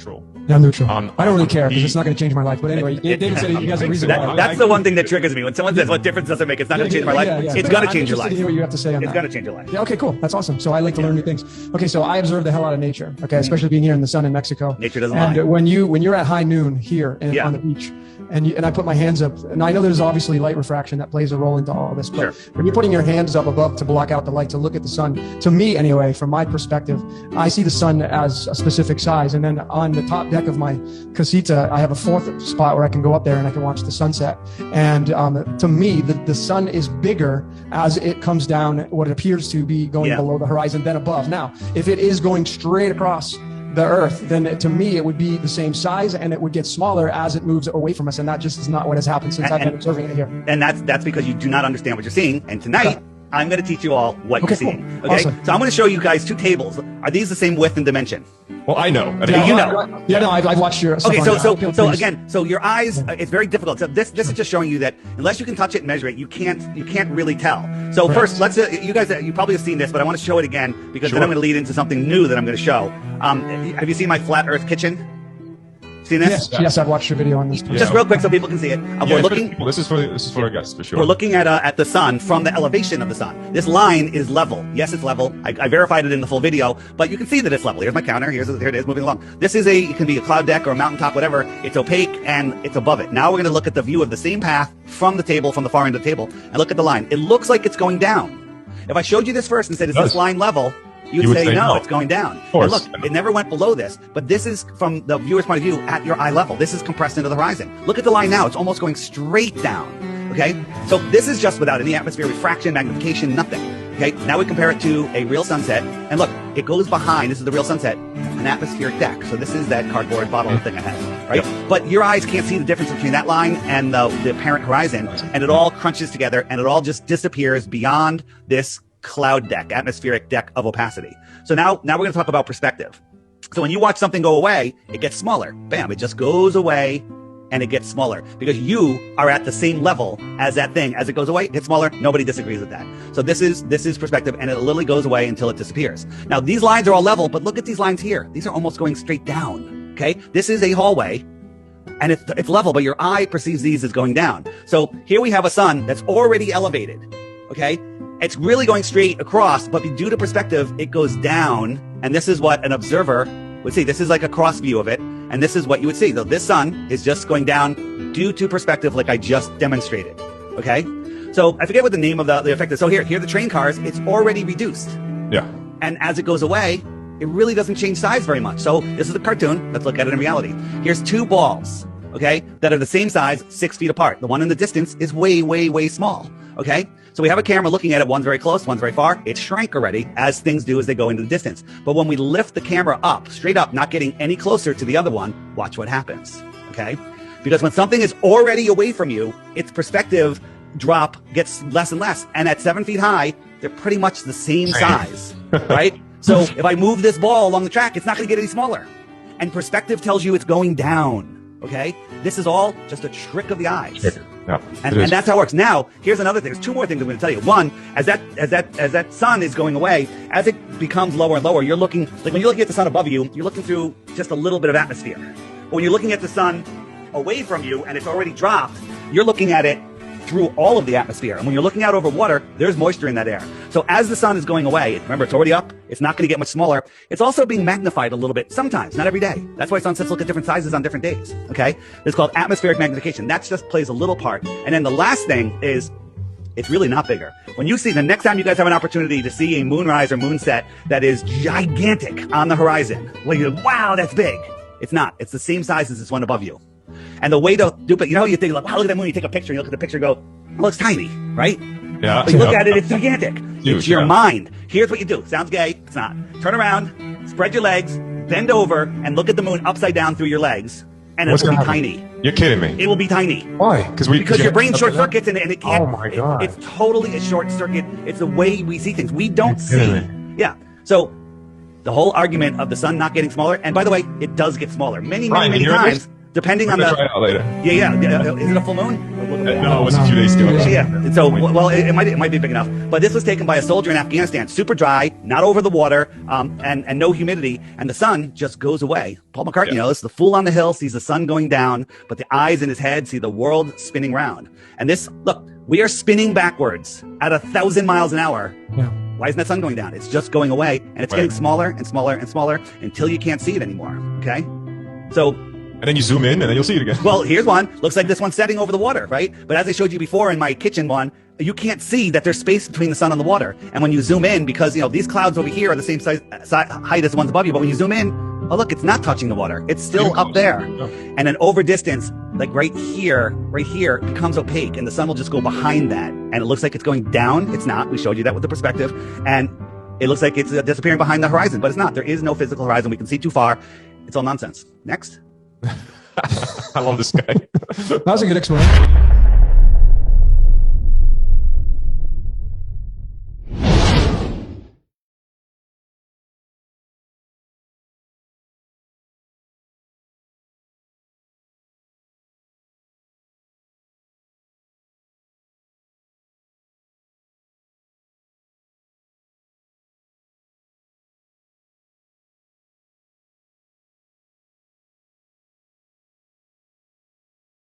neutral. Yeah, I'm neutral. I don't really care because it's not going to change my life. But anyway, David said you guys have a reason why. That's the one thing that triggers me. When someone says what difference does it make, it's not going to change my life. It's going to change your life. To hear what you have to say on that. It's going to change your life. Yeah, okay, cool. That's awesome. So I like to learn new things. Okay, so I observe the hell out of nature. Okay, especially being here in the sun in Mexico. Nature doesn't lie. And when you're at high noon here on the beach, and I put my hands up, and I know there's obviously light refraction that plays a role into all of this, but when you're putting your hands up above to block out the light to look at the sun, to me anyway, from my perspective, I see the sun as a specific size, and then on the top deck of my casita, I have a fourth spot where I can go up there and I can watch the sunset. And to me, the sun is bigger as it comes down, what it appears to be going below the horizon than above. Now, if it is going straight across the earth, then to me it would be the same size and it would get smaller as it moves away from us, and that just is not what has happened since I've been observing it here. And that's because you do not understand what you're seeing. And tonight I'm going to teach you all what you're seeing. Cool. Okay, awesome. So I'm going to show you guys two tables. Are these the same width and dimension? Well, I know. You know. Yeah, no, I've watched your stuff. Okay, so again, so your eyes, it's very difficult. So this is just showing you that unless you can touch it and measure it, you can't really tell. So first, let's you guys, you probably have seen this, but I want to show it again because then I'm going to lead into something new that I'm going to show. Have you seen my flat Earth kitchen? Seen this? Yes, I've watched your video on this. Just real quick so people can see it. We're looking. This is for our guests for sure. We're looking at the sun from the elevation of the sun. This line is level. Yes, it's level. I verified it in the full video, but you can see that it's level. Here's my counter. Here it is moving along. This is it can be a cloud deck or a mountaintop, whatever. It's opaque and it's above it. Now we're going to look at the view of the same path from the table, from the far end of the table, and look at the line. It looks like it's going down. If I showed you this first and said, is this line level? You would say no, it's going down. And look, it never went below this, but this is from the viewer's point of view at your eye level. This is compressed into the horizon. Look at the line now. It's almost going straight down. Okay. So this is just without any atmosphere, refraction, magnification, nothing. Okay. Now we compare it to a real sunset, and look, it goes behind. This is the real sunset, an atmospheric deck. So this is that cardboard bottle thing I have, right? Yep. But your eyes can't see the difference between that line and the apparent horizon, and it all crunches together, and it all just disappears beyond this cloud deck, atmospheric deck of opacity. So now we're going to talk about perspective. So when you watch something go away, it gets smaller. Bam, it just goes away and it gets smaller because you are at the same level as that thing. As it goes away, it gets smaller. Nobody disagrees with that. So this is perspective, and it literally goes away until it disappears. Now these lines are all level, but look at these lines here. These are almost going straight down. Okay, this is a hallway. And it's level, but your eye perceives these as going down. So here we have a sun that's already elevated. Okay, it's really going straight across, but due to perspective, it goes down. And this is what an observer would see. This is like a cross view of it. And this is what you would see. So this sun is just going down due to perspective, like I just demonstrated. Okay, so I forget what the name of the effect is. So here the train cars, it's already reduced. Yeah. And as it goes away, it really doesn't change size very much. So this is a cartoon. Let's look at it in reality. Here's two balls, okay, that are the same size, 6 feet apart. The one in the distance is way, way, way small. Okay, so we have a camera looking at it. One's very close, one's very far. It shrank already, as things do as they go into the distance. But when we lift the camera up, straight up, not getting any closer to the other one, watch what happens. Okay, because when something is already away from you, its perspective drop gets less and less. And at 7 feet high, they're pretty much the same size, right? So if I move this ball along the track, it's not going to get any smaller. And perspective tells you it's going down. Okay, this is all just a trick of the eyes. Yeah, and that's how it works. Now, here's another thing. There's two more things I'm going to tell you. One, as that sun is going away, as it becomes lower and lower, you're looking, like when you're looking at the sun above you, you're looking through just a little bit of atmosphere. But when you're looking at the sun away from you and it's already dropped, you're looking at it through all of the atmosphere. And when you're looking out over water, there's moisture in that air. So as the sun is going away, remember, it's already up. It's not going to get much smaller. It's also being magnified a little bit sometimes, not every day. That's why sunsets look at different sizes on different days. Okay. It's called atmospheric magnification. That just plays a little part. And then the last thing is, it's really not bigger. When you see, the next time you guys have an opportunity to see a moonrise or moonset that is gigantic on the horizon, well, you're like, wow, that's big. It's not. It's the same size as this one above you. And the way to do it, you know, you think like, wow, look at that moon. You take a picture, and you look at the picture and go, well, it's tiny, right? Yeah. But you look at it, it's gigantic. Huge, it's your mind. Here's what you do. Sounds gay. It's not. Turn around, spread your legs, bend over, and look at the moon upside down through your legs. And it will be tiny. You're kidding me. It will be tiny. Why? Because your brain short circuits and it can't. Oh my God. It's totally a short circuit. It's the way we see things. We don't see. Yeah. So the whole argument of the sun not getting smaller, and by the way, it does get smaller many times. depending We're on gonna the try it out later. Is it a full moon? No, it was a few days ago. Yeah. So, well, it might be big enough. But this was taken by a soldier in Afghanistan. Super dry, not over the water, and no humidity. And the sun just goes away. Paul McCartney knows. The fool on the hill sees the sun going down, but the eyes in his head see the world spinning round. And this, look, we are spinning backwards at 1,000 miles an hour. Yeah. Why isn't that sun going down? It's just going away, and it's getting smaller and smaller and smaller until you can't see it anymore. Okay? So. And then you zoom in, and then you'll see it again. Well, here's one. Looks like this one's setting over the water, right? But as I showed you before in my kitchen one, you can't see that there's space between the sun and the water. And when you zoom in, because these clouds over here are the same height as the ones above you, but when you zoom in, oh look, it's not touching the water. It's still up there. Oh. And then over distance, like right here, it becomes opaque, and the sun will just go behind that. And it looks like it's going down. It's not. We showed you that with the perspective. And it looks like it's disappearing behind the horizon, but it's not. There is no physical horizon. We can see too far. It's all nonsense. Next. I love this guy. That was a good explanation.